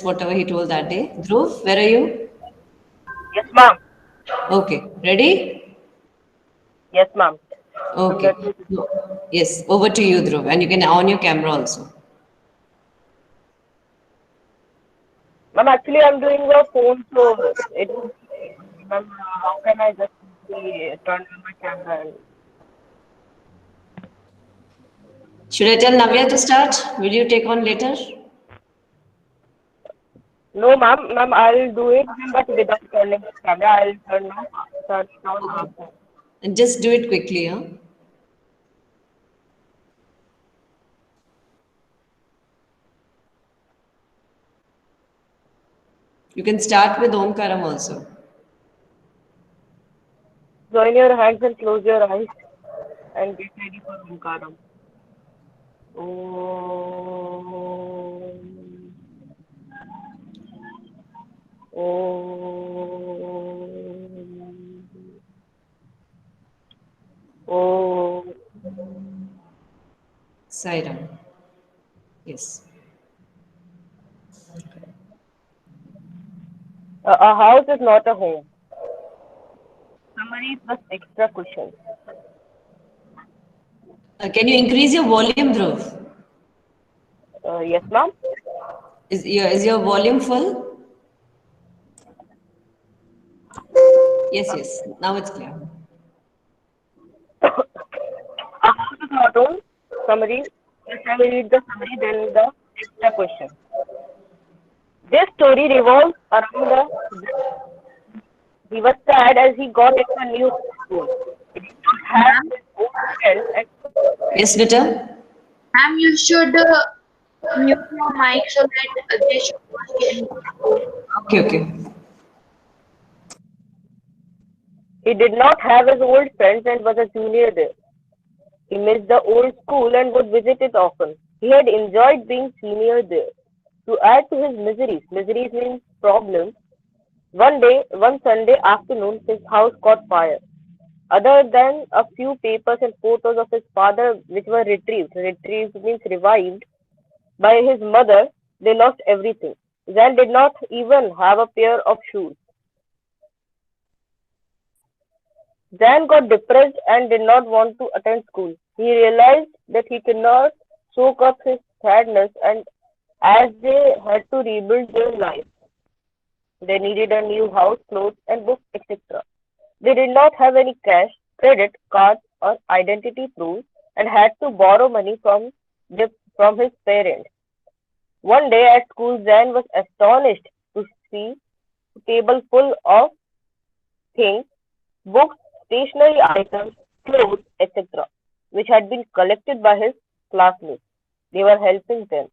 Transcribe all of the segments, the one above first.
whatever he told that day. Dhruv, where are you? Yes, ma'am. Okay, ready? Yes, ma'am. I'm Okay. ready. Yes, over to you, Dhruv, and you can on your camera also. Ma'am, actually, I'm doing a phone, so it would be, ma'am, how can I just turn on my camera? Should I tell Navya to start? Will you take on later? No, ma'am, I'll do it, but without turning the camera. I'll turn it on after. And just do it quickly, huh? You can start with Omkaram also. Join your hands and close your eyes and get ready for Omkaram. Om. Om. Om. Sairam. Yes. A house is not a home. Summary plus extra questions. Can you increase your volume, Dhruv? Yes, ma'am. Is your volume full? Yes, yes. Now it's clear. A house is not home. Summary. First, I will read the summary, then the extra question. This story revolves around the. He was sad as he got into a new school. He did not have Ma'am, his old friends and Yes, Nita? ma'am, you should mute your mic so that they should not hear you. Okay, okay. he did not have his old friends and was a junior there. He missed the old school and would visit it often. He had enjoyed being senior there. To add to his miseries means problems, one Sunday afternoon, his house caught fire. Other than a few papers and photos of his father, which were retrieved means revived, by his mother, they lost everything. Zan did not even have a pair of shoes. Zan got depressed and did not want to attend school. He realized that he could not soak up his sadness, and as they had to rebuild their life, they needed a new house, clothes, and books, etc. They did not have any cash, credit cards, or identity proof, and had to borrow money from his parents. One day at school, Zan was astonished to see a table full of things, books, stationery items, clothes, etc., which had been collected by his classmates. They were helping them.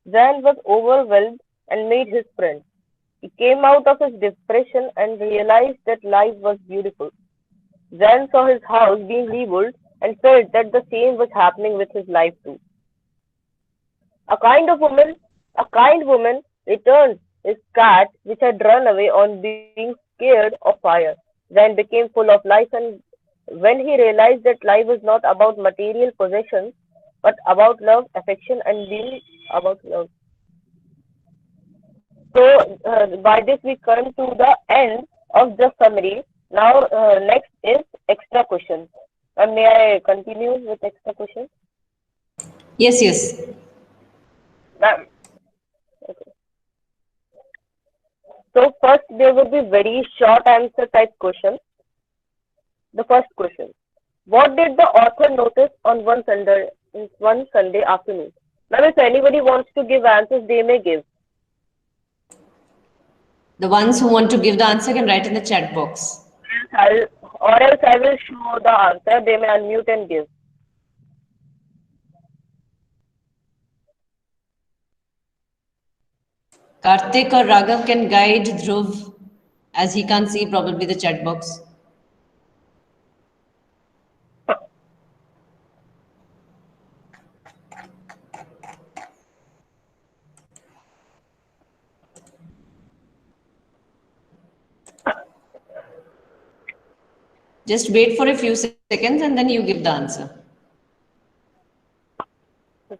Zan was overwhelmed and made his friends. He came out of his depression and realized that life was beautiful. Zan saw his house being rebuilt and felt that the same was happening with his life too. A kind of woman, a kind woman returned his cat which had run away on being scared of fire. Zan became full of life, and when he realized that life was not about material possessions but about love, affection, and being about love. So, by this we come to the end of the summary. Now, next is extra questions. May I continue with extra questions? Yes, yes. Ma'am, okay. So first there will be very short answer type questions. The first question: what did the author notice on one Sunday afternoon? Now, if anybody wants to give answers, they may give. The ones who want to give the answer can write in the chat box. Or else I will show the answer. They may unmute and give. Karthik or Raghav can guide Dhruv as he can't see probably the chat box. Just wait for a few seconds and then you give the answer.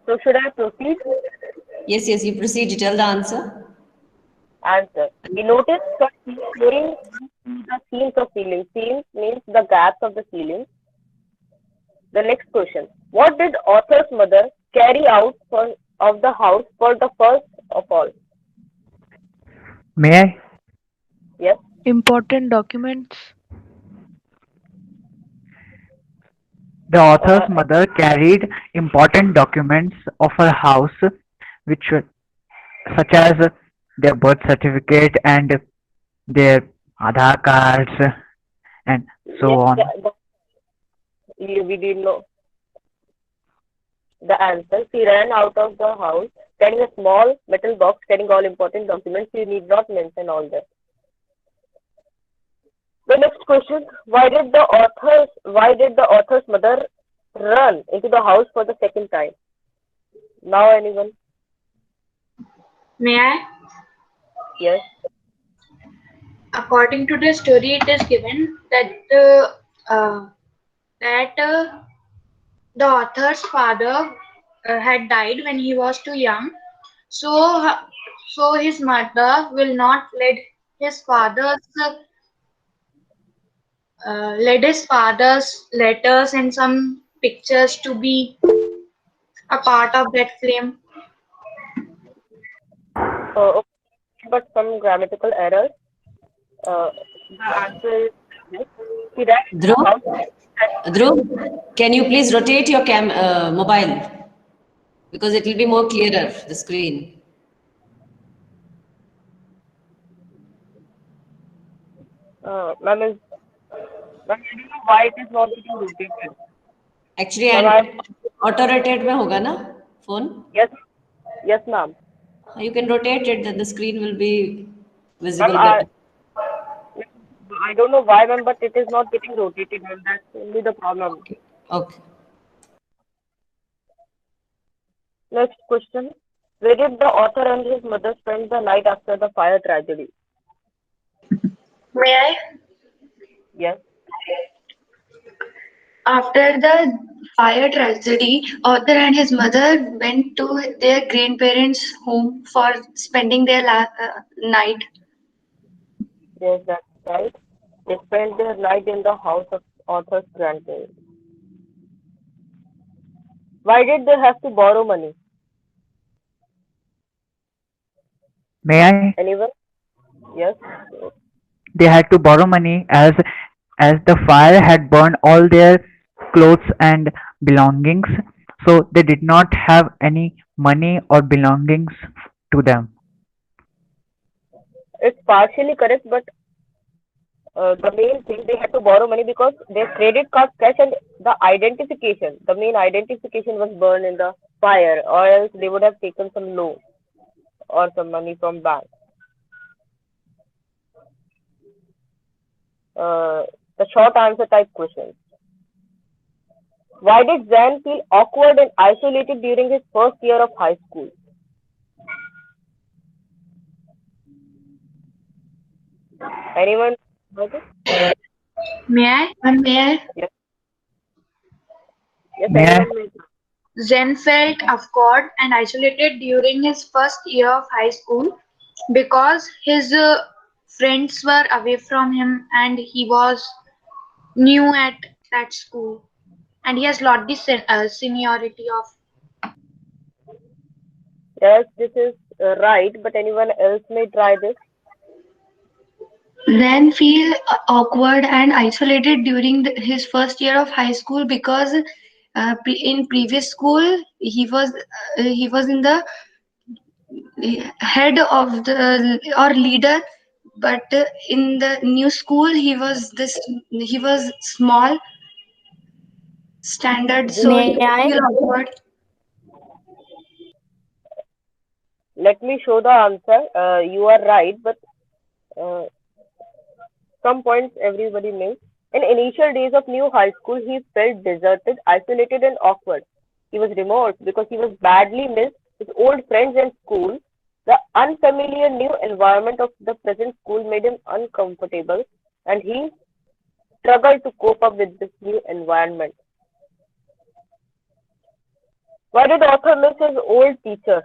So should I proceed? Yes, yes, you proceed. You tell the answer. Answer. He noticed that he staring into the seams of ceiling. Seams means the gaps of the ceiling. The next question. What did author's mother carry out of the house for the first of all? May I? Yes. Important documents. The author's Uh, mother carried important documents of her house, which were such as their birth certificate and their Aadhaar cards and yes, so on. we did know the answer. She ran out of the house carrying a small metal box carrying all important documents. You need not mention all that. The next question: Why did the author's mother run into the house for the second time? Now anyone? May I? Yes. According to the story, it is given uh, that the author's father had died when he was too young, so so his mother will not let his father's letters and some pictures to be a part of that film. Okay, but some grammatical errors. The answer is yes. She ran into the Dhruv, house. Dhruv, can you please rotate your mobile because it will be more clearer, the screen. Ma'am is. Ma'am, I don't know why it is not getting rotated. Actually, Ma'am, and auto rotate में होगा ना phone? yes, yes, ma'am. You can rotate it, then the screen will be Ma'am, visible better. I don't know why, ma'am, but it is not getting rotated, ma'am. That's only the problem. Okay. Okay. Next question. Where did the author and his mother spend the night after the fire tragedy? May I? Yes. After the fire tragedy, author and his mother went to their grandparents' home for spending their night. Yes, that's right. They spent their night in the house of author's grandparents. Why did they have to borrow money? May I? Anyone? Yes. They had to borrow money as the fire had burned all their clothes and belongings, so they did not have any money or belongings to them. It's partially correct, but the main thing they had to borrow money because their credit card cash and the main identification was burned in the fire, or else they would have taken some loan or some money from bank. Uh, the short answer type questions. Why did Zan feel awkward and isolated during his first year of high school? Anyone heard it? May I? May I? Yes, yes, May I? anyone may. Zen felt awkward and isolated during his first year of high school because his friends were away from him and he was new at that school and he has lost the seniority of. Yes, this is right, but anyone else may try this. Then feel awkward and isolated during his first year of high school because in previous school he was in the head of the or leader, but in the new school he was small standard, so he May I? feel awkward. Let me show the answer. You are right, but uh, some points everybody missed. In initial days of new high school, he felt deserted, isolated, and awkward. He was remorse because he was badly missed his old friends and school. The unfamiliar new environment of the present school made him uncomfortable, and he struggled to cope up with this new environment. Why did author miss his old teacher?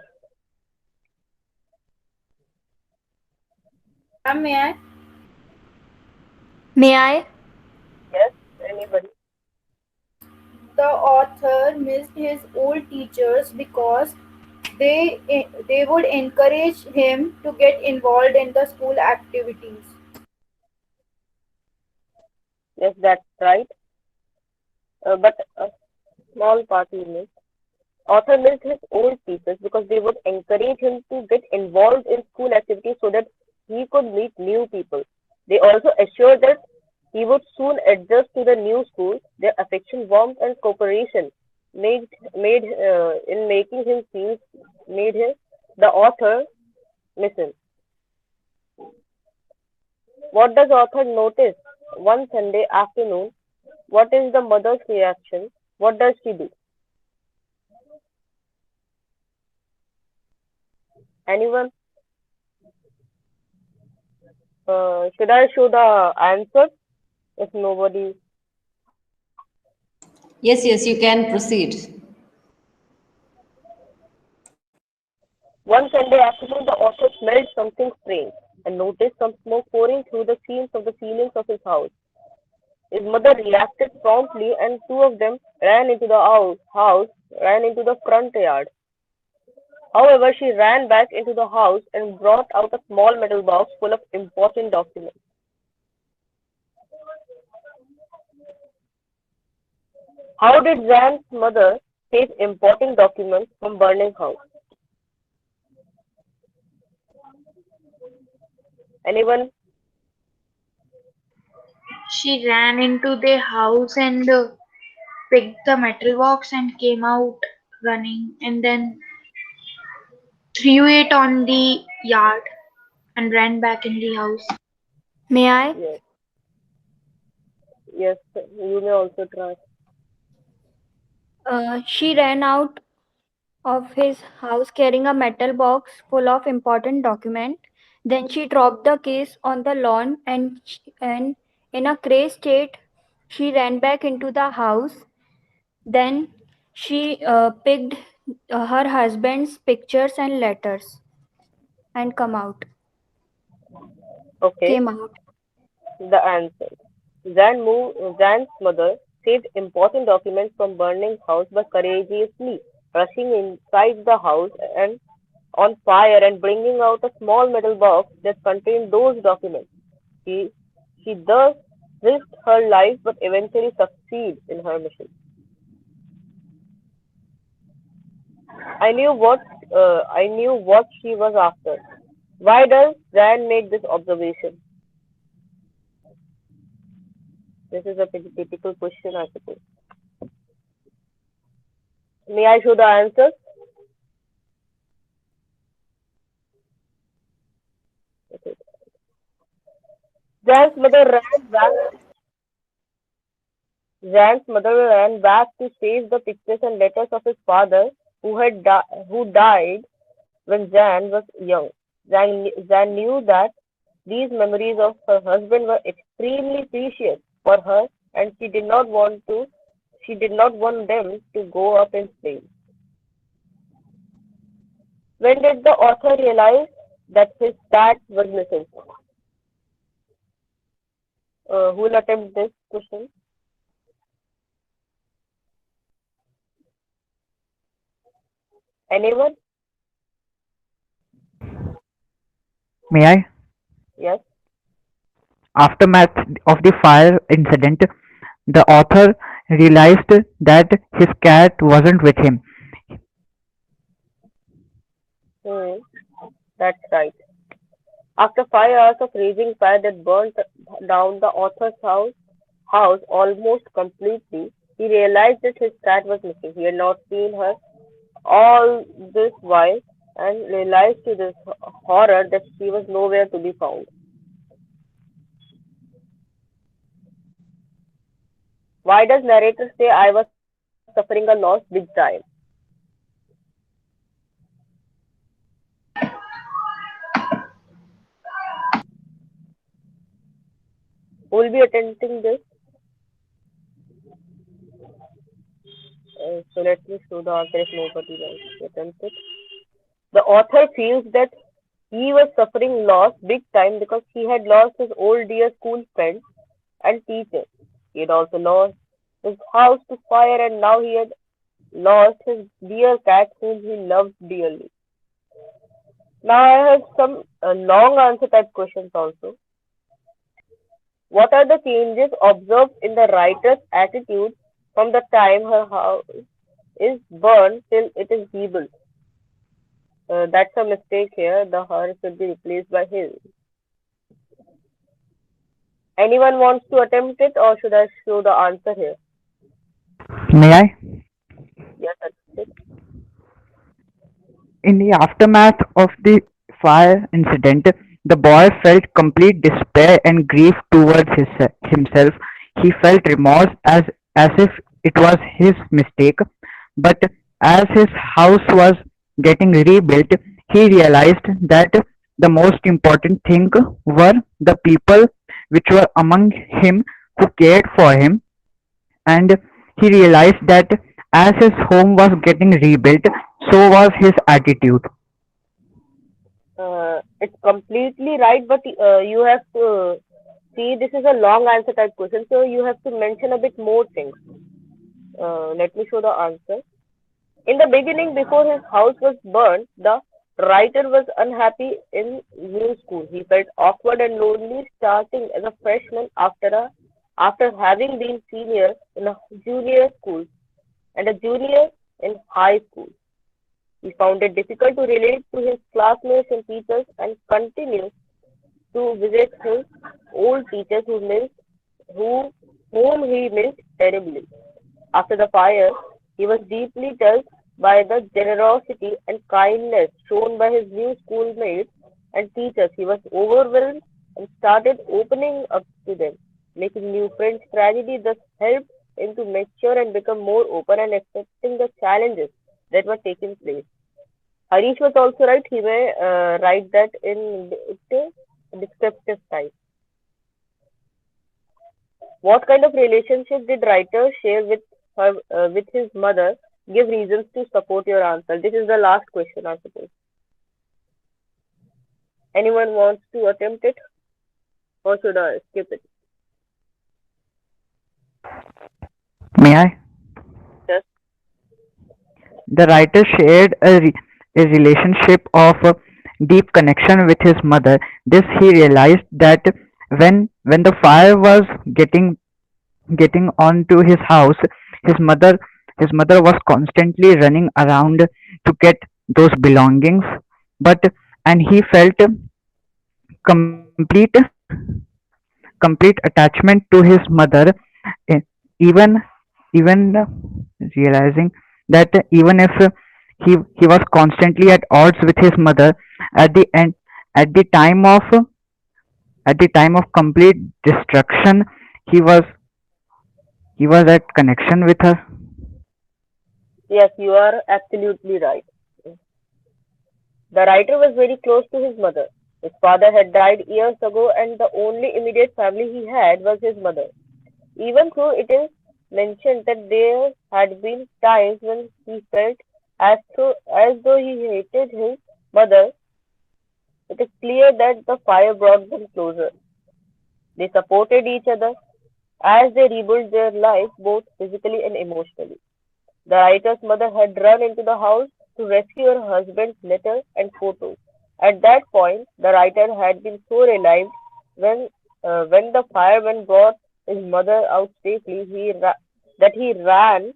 May I? May I? Yes, anybody? The author missed his old teachers because they would encourage him to get involved in the school activities. Yes, that's right. But a small part he missed. Author missed his old teachers because they would encourage him to get involved in school activities so that he could meet new people. They also assured that he would soon adjust to the new school. Their affection, warmth, and cooperation made in making him feel made him the author miss him. What does author notice one Sunday afternoon? What is the mother's reaction? What does she do? Anyone? Should I show the answer? If nobody. Yes, yes, you can proceed. One Sunday afternoon, the author smelled something strange and noticed some smoke pouring through the seams of the ceilings of his house. His mother reacted promptly, and two of them ran into the house, ran into the front yard. However, she ran back into the house and brought out a small metal box full of important documents. How did Zan's mother save important documents from burning house? Anyone? She ran into the house and picked the metal box and came out running and then threw it on the yard and ran back in the house. May I? Yes, yes, you may also try. She ran out of his house carrying a metal box full of important document. Then she dropped the case on the lawn and in a crazed state, she ran back into the house. Then she picked her husband's pictures and letters and Okay, came out. the answer. Zan's mother saved important documents from burning house by courageously rushing inside the house and on fire and bringing out a small metal box that contained those documents. She, she thus risked her life but eventually succeeded in her mission. I knew what she was after. Why does Zan make this observation? This is a pretty typical question, I suppose. May I show the answer? Okay. Zan's mother ran back. Zan's mother ran back to save the pictures and letters of his father, who died when Zan was young. Zan knew that these memories of her husband were extremely precious for her, and she did not want them to go up in flames. When did the author realize that his cat was missing? Who will attempt this question? Anyone? May I? Yes. Aftermath of the fire incident, the author realized that his cat wasn't with him. Hmm, that's right. After 5 hours of raging fire that burnt down the author's house almost completely, he realized that his cat was missing. He had not seen her all this while and realized to this horror that she was nowhere to be found. Why does narrator say I was suffering a loss big time? Who will be attempting this? So let me show the answer if nobody wants to attempt it. The author feels that He was suffering loss big time because he had lost his old dear school friends and teachers. He had also lost his house to fire, and now he had lost his dear cat whom he loved dearly. Now I have some long answer type questions also. What are the changes observed in the writer's attitude from the time her house is burned till it is rebuilt? That's a mistake here. The her should be replaced by his. Anyone wants to attempt it, or should I show the answer here? May I? Yes, that's it. In the aftermath of the fire incident, the boy felt complete despair and grief towards himself. He felt remorse as if it was his mistake. But as his house was getting rebuilt, he realized that the most important thing were the people which were among him who cared for him, and he realized that as his home was getting rebuilt, so was his attitude. It's completely right, but you have to see this is a long answer type question, so you have to mention a bit more things. Let me show the answer. In the beginning, before his house was burned, the writer was unhappy in new school. He felt awkward and lonely starting as a freshman after having been senior in a junior school and a junior in high school. He found it difficult to relate to his classmates and teachers and continued to visit his old teachers who whom he missed terribly. After the fire, he was deeply touched by the generosity and kindness shown by his new schoolmates and teachers. He was overwhelmed and started opening up to them, making new friends. Tragedy thus helped him to mature and become more open and accepting the challenges that were taking place. Harish was also right. He may write that in descriptive style. What kind of relationship did writer share with his mother? Give reasons to support your answer. This is the last question, I suppose. Anyone wants to attempt it, or should I skip it? May I? Yes. The writer shared a relationship of deep connection with his mother. This he realized that when the fire was getting onto his house, his mother his mother was constantly running around to get those belongings, but and he felt complete complete attachment to his mother, eh, even even realizing that even if he was constantly at odds with his mother, at the end at the time of complete destruction, he was at connection with her. Yes, you are absolutely right. The writer was very close to his mother. His father had died years ago, and the only immediate family he had was his mother. Even though it is mentioned that there had been times when he felt as though he hated his mother, it is clear that the fire brought them closer. They supported each other as they rebuilt their life both physically and emotionally. The writer's mother had run into the house to rescue her husband's letter and photos. At that point, the writer had been so relieved when when the firemen brought his mother out safely. That he ran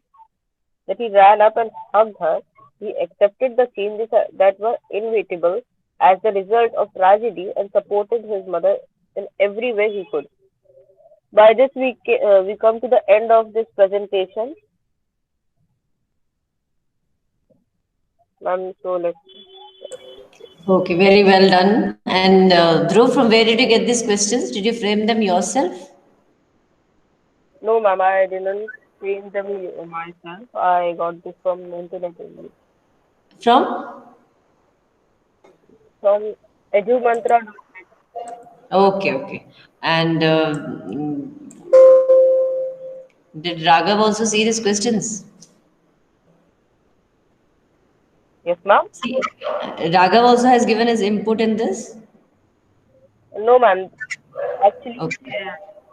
that he ran up and hugged her. He accepted the changes that were inevitable as the result of tragedy and supported his mother in every way he could. By this, we come to the end of this presentation. So let's. Okay, very well done. And Dhruv, from where did you get these questions? Did you frame them yourself? No, ma'am, I didn't change them myself. I got this from internet only. From? From edumantra. Okay, okay. And did Raghav also see these questions? Yes, ma'am. See, Raghav also has given his input in this. No, ma'am. Actually, Okay.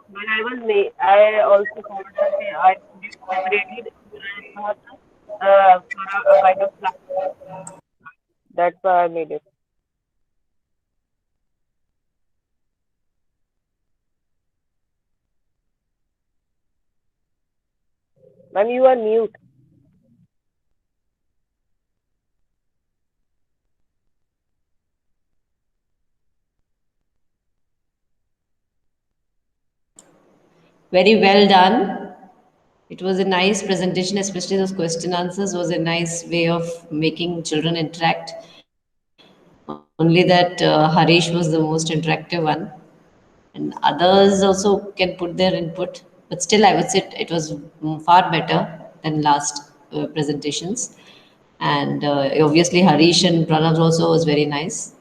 when I also thought that I would use separately. I thought for a kind of plan. That's why I made it. Ma'am, you are mute. Very well done. It was a nice presentation, especially those question answers was a nice way of making children interact. Only that Harish was the most interactive one, and others also can put their input. But still, I would say it was far better than last presentations. And obviously, Harish and Pranav also was very nice.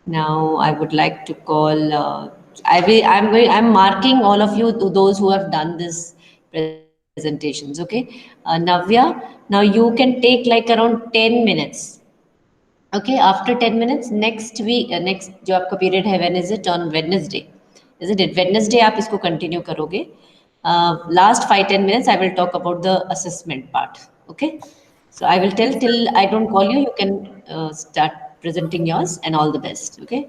Now, I would like to call. I'm marking all of you, those who have done this presentations. Okay, Navya. Now you can take like around 10 minutes. Okay, after 10 minutes, next week, next जो आपका period है, when is it? On Wednesday, isn't it? Wednesday आप इसको continue करोगे. Last 5-10 minutes I will talk about the assessment part. Okay, so I will tell till I don't call you. You can start presenting yours, and all the best. Okay,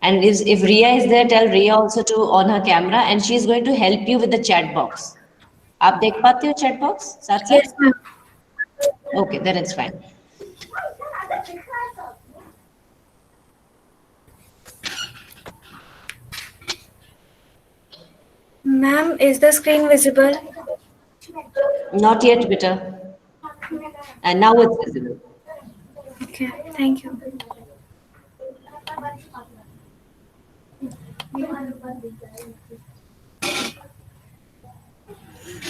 and if Ria is there, tell Ria also to on her camera, and she is going to help you with the chat box. आप देख पाते हो chat box साथ Yes, साथ? ma'am. Okay, then it's fine. Ma'am, is the screen visible? Not yet, beta. And now it's visible. Okay, thank you.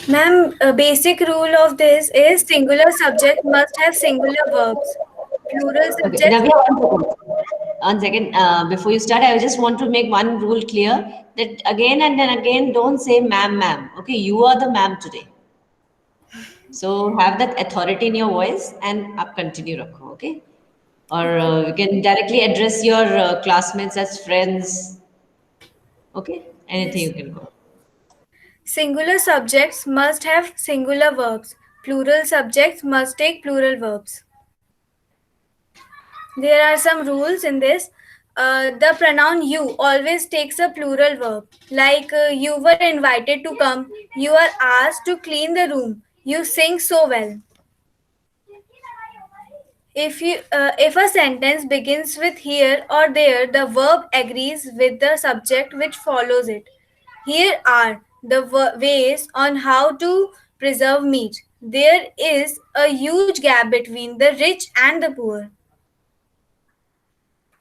Ma'am, a basic rule of this is singular subject must have singular verbs. Plural Okay, subjects. Navya, one second. One second. Before you start, I just want to make one rule clear that again and then again, don't say ma'am, ma'am. Okay, you are the ma'am today. So have that authority in your voice and up continue, Rakho, okay? Or you can directly address your classmates as friends. Okay, anything Yes. you can go. Singular subjects must have singular verbs. Plural subjects must take plural verbs. There are some rules in this. The pronoun you always takes a plural verb. Like you were invited to come, you are asked to clean the room, you sing so well. If a sentence begins with here or there, the verb agrees with the subject which follows it. Here are the ways on how to preserve meat. There is a huge gap between the rich and the poor.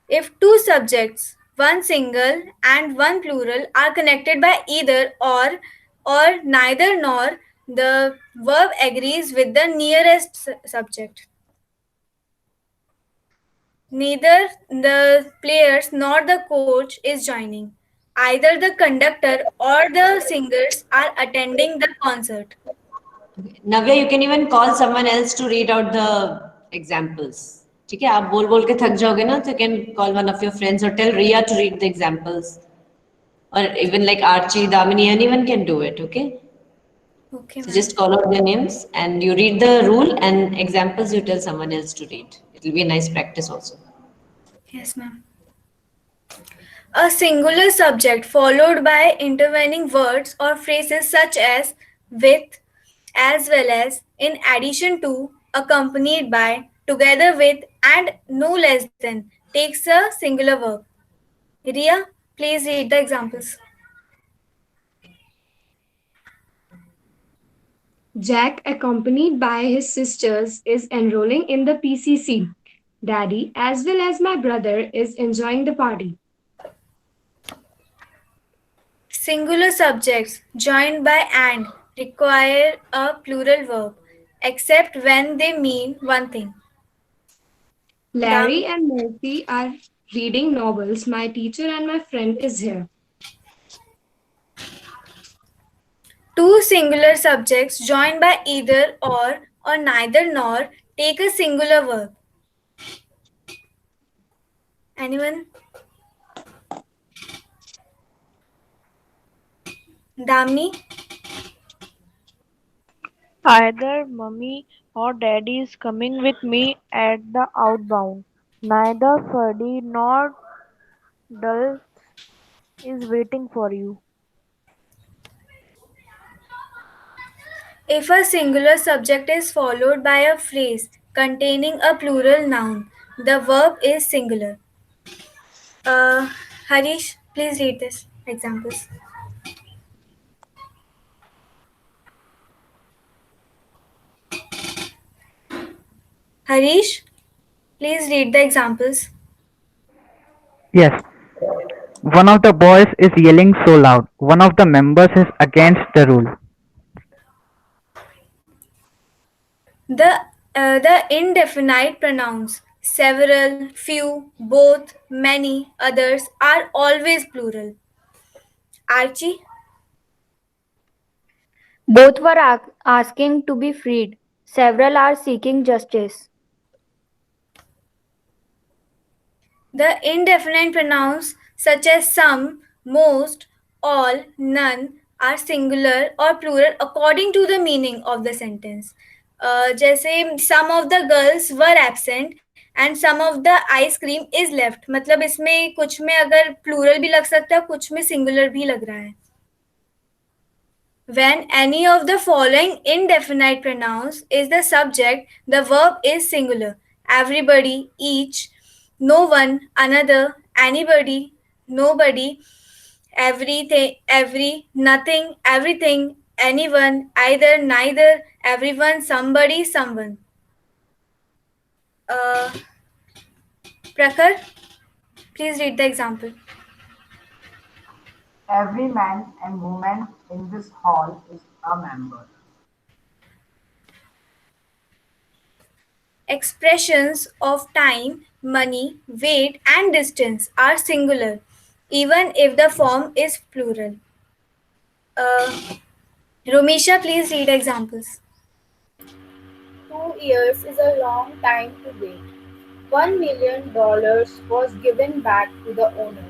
If two subjects, one single and one plural, are connected by either or neither nor, the verb agrees with the nearest subject. Neither the players nor the coach is joining. Either the conductor or the singers are attending the concert. Navya, you can even call someone else to read out the examples. ठीक है, आप बोल बोल के थक जाओगे ना, तो you can call one of your friends or tell Ria to read the examples, or even like Archie, Damini, anyone can do it. Okay, Okay, so ma'am. just call out their names and you read the rule, and examples you tell someone else to read. It will be a nice practice also. Yes, ma'am. A singular subject followed by intervening words or phrases such as with, as well as, in addition to, accompanied by, together with, and no less than takes a singular verb. Ria, please read the examples. Jack, accompanied by his sisters, is enrolling in the PCC. Daddy, as well as my brother, is enjoying the party. Singular subjects joined by and require a plural verb, except when they mean one thing. Larry Dam- and Mercy are reading novels. My teacher and my friend is here. Two singular subjects joined by either or neither nor take a singular verb. Anyone? Damni? Either mummy or daddy is coming with me at the outbound. Neither Ferdy nor Dulce is waiting for you. If a singular subject is followed by a phrase containing a plural noun, the verb is singular. Uh, Harish, please read this examples. Harish, please read the examples. Yes, one of the boys is yelling so loud. One of the members is against the rule. The indefinite pronouns several, few, both, many, others are always plural. Archie, Both were asking to be freed. Several are seeking justice. the indefinite pronouns such as some, most, all, none are singular or plural according to the meaning of the sentence. जैसे some of the girls were absent and some of the ice cream is left. मतलब इसमें कुछ में अगर plural भी लग सकता है, कुछ में singular भी लग रहा है. When any of the following indefinite pronouns is the subject, the verb is singular. Everybody, each, no one, another, anybody, nobody, everything, every, nothing, everything, anyone, either, neither, everyone, somebody, someone. Uh, Prakhar, please read the example. Every man and woman in this hall is a member. Expressions of time, money, weight, and distance are singular, even if the form is plural. Uh, Romisha, please read examples. 2 years is a long time to wait. $1 million was given back to the owner.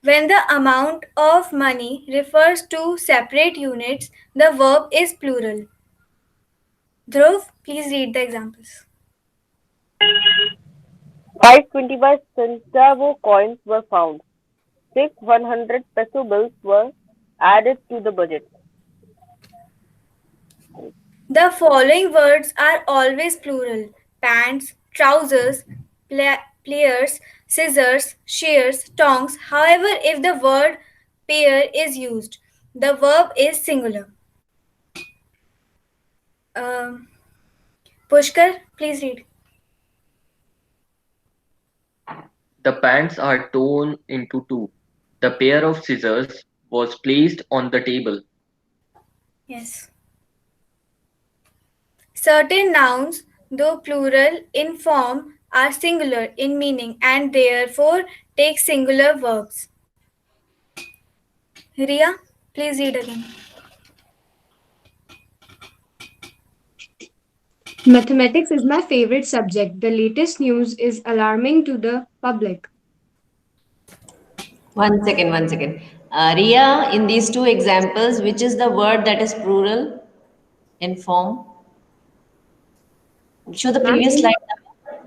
When the amount of money refers to separate units, the verb is plural. Dhruv, please read the examples. 525 centavo coins were found. 6 100 peso bills were added to the budget. The following words are always plural: pants, trousers, pliers, scissors, shears, tongs. However, if the word pair is used, the verb is singular. Um, Pushkar, please read. The pants are torn into two. The pair of scissors was placed on the table. Yes. Certain nouns, though plural in form, are singular in meaning and therefore take singular verbs. Ria, please read again. Mathematics is my favorite subject. The latest news is alarming to the public. One second, one second. Ria, in these two examples, which is the word that is plural in form? Show the Ma'am, previous slide.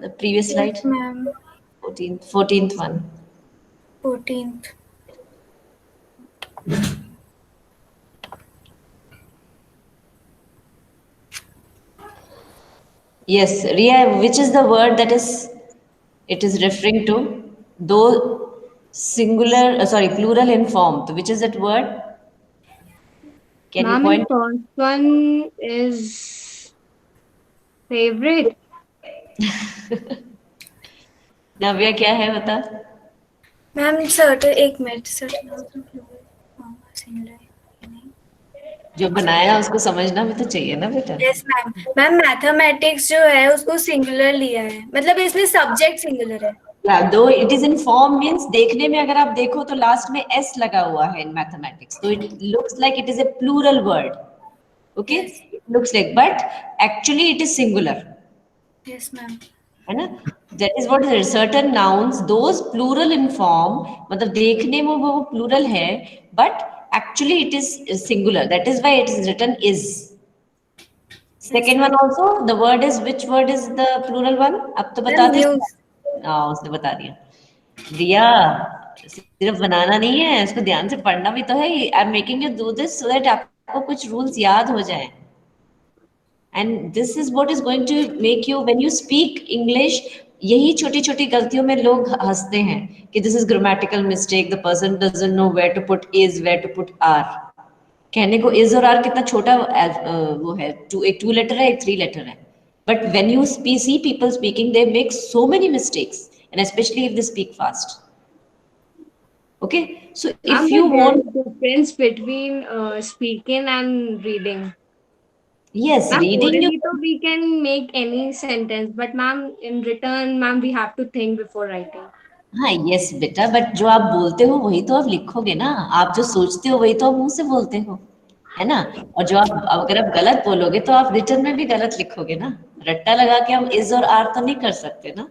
The previous Yes, slide. ma'am. 14th one. 14th. Yes, Ria, which is the word that is it is referring to? Though singular, sorry, plural in form. So which is that word? Can you ma'am, in point? first one is favorite. नव्या क्या है बता? Ma'am certain एक minute certain nouns and plural form are singular या नहीं? जो बनाया उसको समझना भी तो चाहिए ना बेटा? Yes, ma'am. मैम मैथमेटिक्स जो है उसको सिंगुलर लिया है. मतलब इसमें सब्जेक्ट सिंगुलर है. Yeah, though it is in form means देखने में अगर आप देखो तो लास्ट में s लगा हुआ है in mathematics. So it looks like it is a plural word. Okay? Yes. It looks like, but actually it is singular. Yes, ma'am. है ना? That is what is certain nouns, those plural in form, मतलब देखने में वो plural है, but actually it is singular. That is why it is written is. Yes, Second one ma'am. also, the word is, which word is the plural one? अब तो बता Ma'am, दे। news. हाँ, उसने बता दिया। दिया, सिर्फ बनाना नहीं है, इसको ध्यान से पढ़ना भी तो है। I am making you do this so that आपको कुछ रूल्स याद हो जाएं। And this is what is going to make you when you speak English. यही छोटी छोटी गलतियों में लोग हंसते हैं कि this is grammatical mistake, the person doesn't know where to put is, where to put are. कहने को इज और आर कितना छोटा वो है, एक टू लेटर है, एक थ्री लेटर है, but when you see people speaking they make so many mistakes, and specially if they speak fast. Okay, so if Ma'am, you but there want, is difference between speaking and reading. yes, Ma'am, reading you orally तो we can make any sentence, but ma'am, in return, ma'am, we have to think before writing. हाँ, yes बेटा, but जो आप बोलते हो वही तो आप लिखोगे ना। आप जो सोचते हो वही तो आप मुंह से बोलते हो, है ना? और जो आप, अगर आप गलत बोलोगे तो आप रिटर्न में भी गलत लिखोगे ना। रट्टा लगा के हम इज और आर तो नहीं कर सकते ना।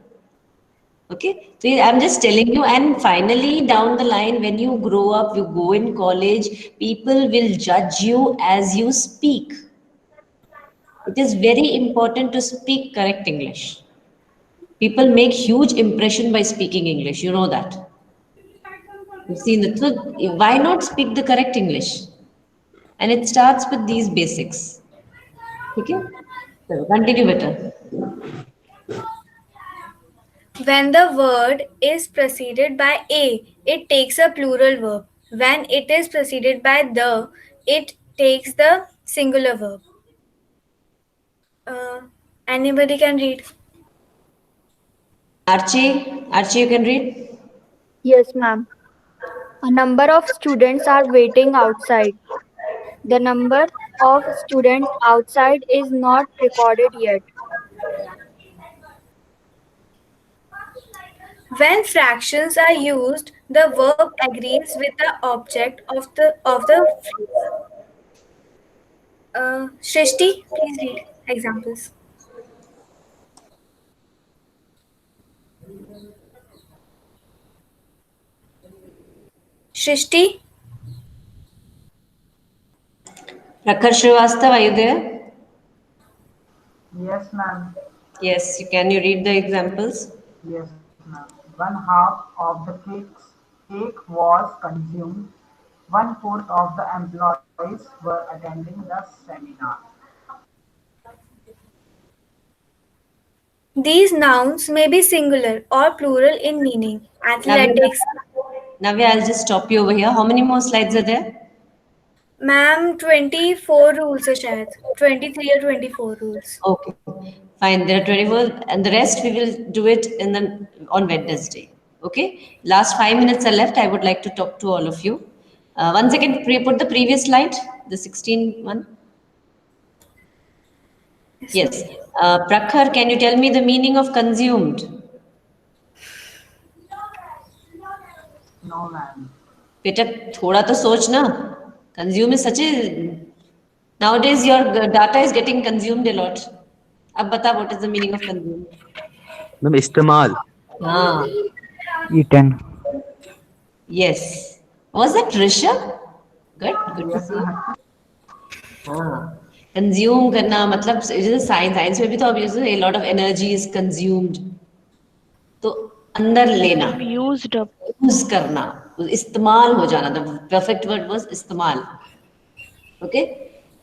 Okay, so I'm just telling you, and finally down the line, when you grow up, you go in college, people will judge you as you speak. It is very important to speak correct English. People make huge impression by speaking English. You know that. You've seen it. So why not speak the correct English? And it starts with these basics. Okay? So continue better. When the word is preceded by a, it takes a plural verb. When it is preceded by the, it takes the singular verb. Uh, Anybody can read. Archie, you can read. Yes, ma'am. A number of students are waiting outside. The number of students outside is not recorded yet. When fractions are used, the verb agrees with the object of the phrase. Shrishti, please read examples. Shrishti, Prakhar Srivastava, are you there? Yes, ma'am. Yes, can you read the examples? Yes, ma'am. One half of the cake was consumed. One-fourth of the employees were attending the seminar. these nouns may be singular or plural in meaning. Navya, Athletics, Navya, I'll just stop you over here. How many more slides are there? ma'am, 24 rules are शायद 23 or 24 rules. Okay, fine. There are 24, and the rest we will do it in the on Wednesday. Okay. Last 5 minutes are left. I would like to talk to all of you. One second. Put the previous slide, the 16 one. Yes, ma'am. Yes. Prakhar, can you tell me the meaning of consumed? No, ma'am. बेटा थोड़ा तो सोच ना. Consume is such a, nowadays your data is getting consumed a lot. अब बता, what is the meaning of consume? Ma'am इस्तेमाल। हाँ. eaten. Yes. Was that Risha? Good to Yes, see you. ma'am. हाँ. Consume करना मतलब जैसे science में भी तो अब a lot of energy is consumed. तो अंदर लेना, Ma'am, used up. यूज करना, इस्तेमाल हो जाना. द परफेक्ट वर्ड वाज इस्तेमाल. ओके,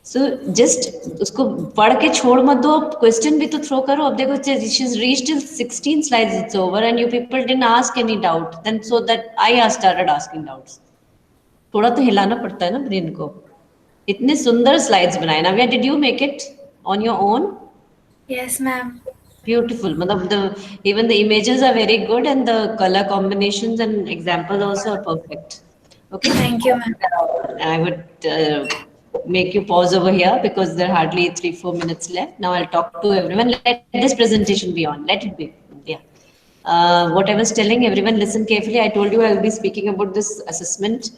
सो जस्ट उसको पढ़ के छोड़ मत दो, क्वेश्चन भी तो थ्रो करो. अब देखो, reached till 16 slides, it's over and you people didn't ask any doubt, then so that I started asking doubts. थोड़ा तो हिलाना पड़ता है ना ब्रेन को. इतने सुंदर स्लाइड्स बनाए ना. Where did you make it on your own? Yes, ma'am. Beautiful. Matlab even the images are very good, and the color combinations and examples also are perfect. Okay. Thank you, ma'am. I would make you pause over here because there are hardly 3-4 minutes left. Now I'll talk to everyone. Let this presentation be on. Let it be. Yeah. What I was telling everyone, listen carefully. I told you I'll be speaking about this assessment,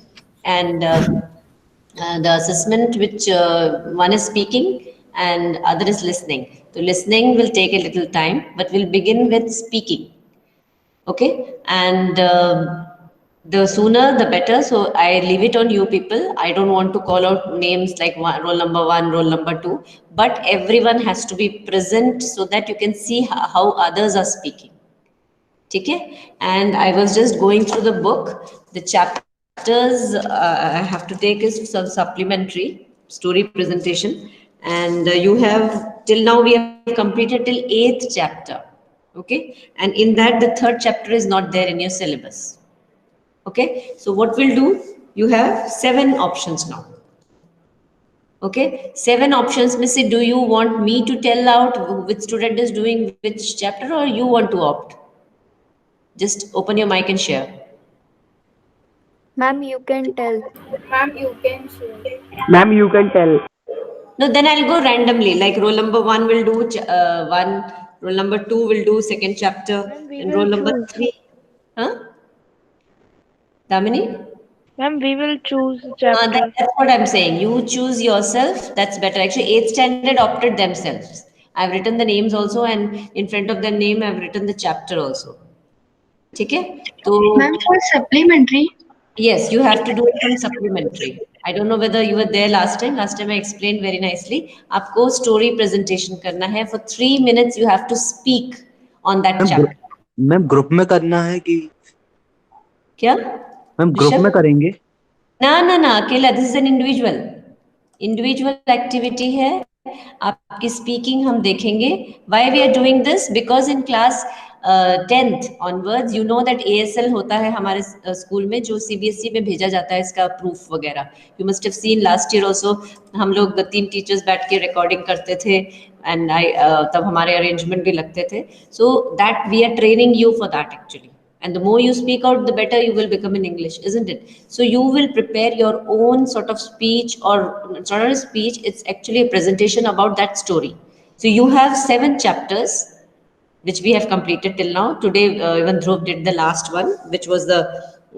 and the assessment which one is speaking and other is listening. So listening will take a little time, but we'll begin with speaking. Okay, and the sooner the better. So I leave it on you people. I don't want to call out names like roll number one, roll number two, but everyone has to be present so that you can see how others are speaking. Okay, and I was just going through the book. The chapters I have to take is some supplementary story presentation, and you have till now we have completed till 8th chapter. Okay, and in that the 3rd chapter is not there in your syllabus. Okay, so what we'll do, you have 7 options now. Okay, 7 options. Missy, do you want me to tell out which student is doing which chapter, or you want to opt? Just open your mic and share. Ma'am, you can tell. Ma'am, you can share. Ma'am, you can tell. No, then I'll go randomly. Like roll number one will do one, roll number two will do 2nd chapter, Ma'am, we and roll will number choose. 3. Huh? Damini? Ma'am, we will choose chapter. That's what I'm saying. You choose yourself. That's better. Actually, 8th standard opted themselves. I've written the names also, and in front of the name, I've written the chapter also. Okay? Ma'am, So, for supplementary, yes, you have to do it from supplementary. I don't know whether you were there last time. Last time I explained very nicely. आपको story presentation करना है. For 3 minutes, you have to speak on that ma'am chapter. Ma'am group में करना है कि क्या? Ma'am group में ऋषभ? करेंगे? ना अकेला. This is an individual activity है. आपकी speaking हम देखेंगे. Why we are doing this? Because in class 10th onwards, you know that ASL होता है हमारे स्कूल में, जो CBSE में भेजा जाता है इसका proof वगैरह. You must have seen last year also, हम लोग 3 teachers बैठ के recording करते थे, and तब हमारे arrangement भी लगते थे. So that we are training you for that actually. And the more you speak out, the better you will become in English, isn't it? So you will prepare your own sort of speech, or it's not a speech, it's actually a presentation about that story. So you have 7 chapters, which we have completed till now. Today, even Dhruv did the last one, which was the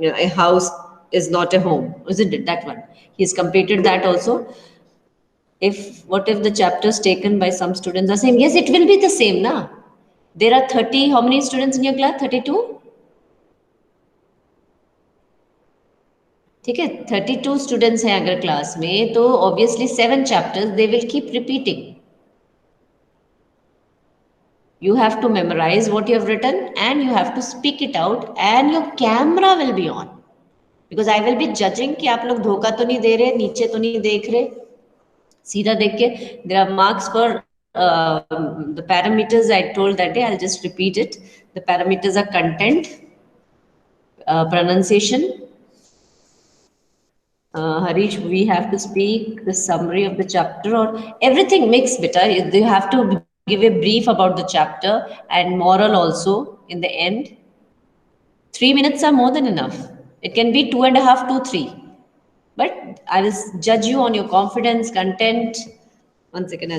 a house is not a home, isn't it? That one. He's completed that also. What if the chapters taken by some students are same? Yes, it will be the same, na? There are 30, how many students in your class? 32? ठीक है, 32 students हैं अगर class में, तो obviously 7 chapters they will keep repeating. You have to memorize what you have written, and you have to speak it out, and your camera will be on, because I will be judging कि आप लोग धोखा तो नहीं दे रहे, नीचे तो नहीं देख रहे, सीधा देख के. There are marks for the parameters I told that day. I'll just repeat it. The parameters are content, pronunciation. Harish, we have to speak the summary of the chapter, or everything mixed beta. You have to give a brief about the chapter and moral also in the end. 3 minutes are more than enough. It can be 2.5 to 3. But I will judge you on your confidence, content. 1 second,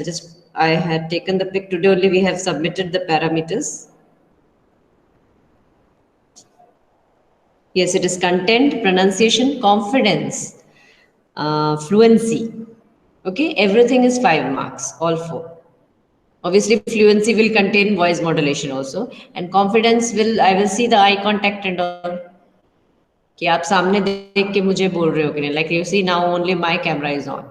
I had taken the pic today only. We have submitted the parameters. Yes, it is content, pronunciation, confidence, fluency. Okay, everything is 5 marks, all 4. Obviously, fluency will contain voice modulation also, and confidence will, I will see the eye contact and all. कि आप सामने देख के मुझे बोल रहे हो कि नहीं. Like you see now, only my camera is on.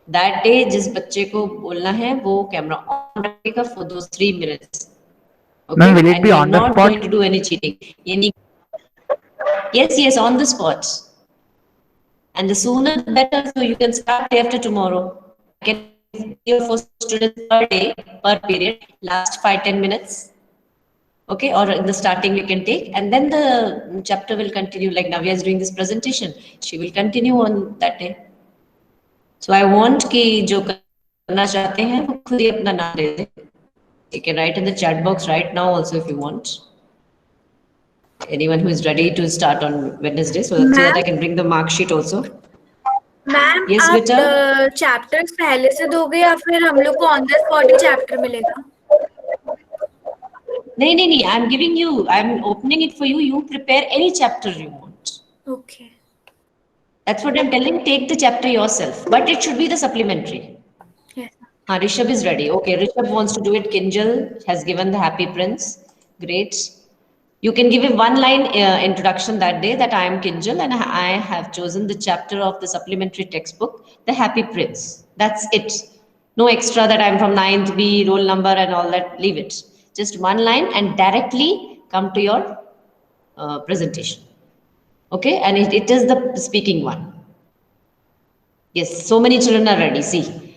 That day, जिस बच्चे को बोलना है, वो camera on रखेगा for those 3 minutes. Okay, Ma'am, will it and be you're on the not spot? going to do any cheating. Yes, on the spot. And the sooner the better, so you can start day after tomorrow. I can give 3 or 4 students per day, per period, last 5-10 minutes. Okay, or in the starting you can take, and then the chapter will continue. Like Navya is doing this presentation, she will continue on that day. So I want कि जो करना चाहते हैं वो खुद ही अपना नाम दे दें. You can write in the chat box right now also if you want. Anyone who is ready to start on Wednesday, so that ma'am I can bring the mark sheet also. Ma'am Yes, आप beta. Chapters पहले से दोगे या फिर हम लोग को on the spot he chapter मिलेगा? नहीं. I'm giving you. I'm opening it for you. You prepare any chapter you want. Okay. That's what I'm telling. Take the chapter yourself, but it should be the supplementary. Yes. Rishabh is ready. Okay, Rishabh wants to do it. Kinjal has given the Happy Prince. Great. You can give a one-line introduction that day that I am Kinjal and I have chosen the chapter of the supplementary textbook, The Happy Prince. That's it. No extra that I'm from 9th B, roll number and all that. Leave it. Just one line and directly come to your presentation. Okay, and it is the speaking one. Yes, so many children are ready. See.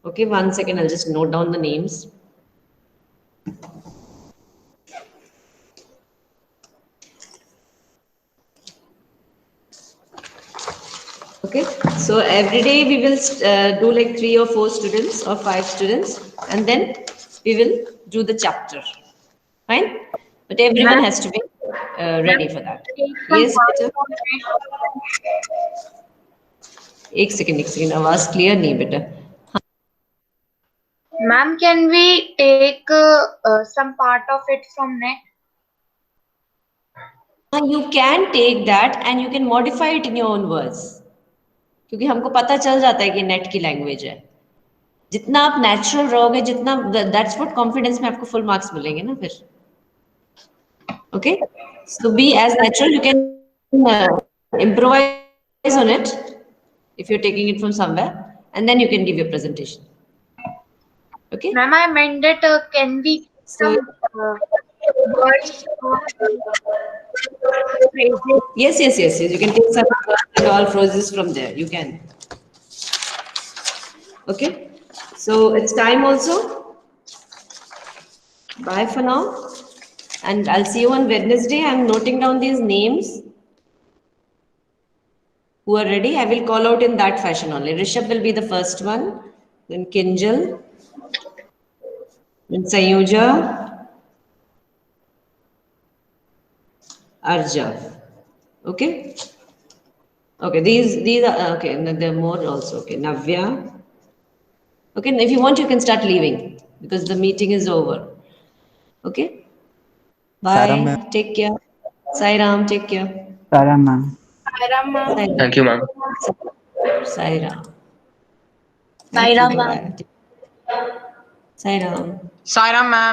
Okay, 1 second. I'll just note down the names. Okay, so every day we will do like 3 or 4 students or 5 students, and then we will do the chapter. Fine, but everyone Ma'am, has to be ma'am, ready for that. take some Yes, part बेटा. from it. एक second आवाज clear नहीं बेटा. Ma'am, can we take some part of it from net? You can take that and you can modify it in your own words. क्योंकि हमको पता चल जाता है कि नेट की लैंग्वेज है. जितना आप नेचुरल रहोगे जितना दैट्स व्हाट कॉन्फिडेंस में आपको फुल मार्क्स मिलेंगे ना फिर. Okay, so be as natural. You can improvise on it if you're taking it from somewhere, and then you can give your presentation. Okay, Ma'am, I meant that can we so some words or phrases? yes. You can take some and all phrases from there. You can. Okay, so it's time also. Bye for now, and I'll see you on Wednesday. I'm noting down these names who are ready. I will call out in that fashion only. Rishabh will be the first one, then Kinjal, then Sayuja, Arjav. Okay. Okay. These are okay. And there are more also. Okay. Navya. Okay. If you want, you can start leaving because the meeting is over. Okay. Sarah ma'am. Bye. Take care. Sairam. Take care. Sarah ma'am. Sairam ma'am. Sairam. Thank you, ma'am. Sairam. Thank you. Sairam Bye ma'am. bye. Sairam. Sairam, ma'am.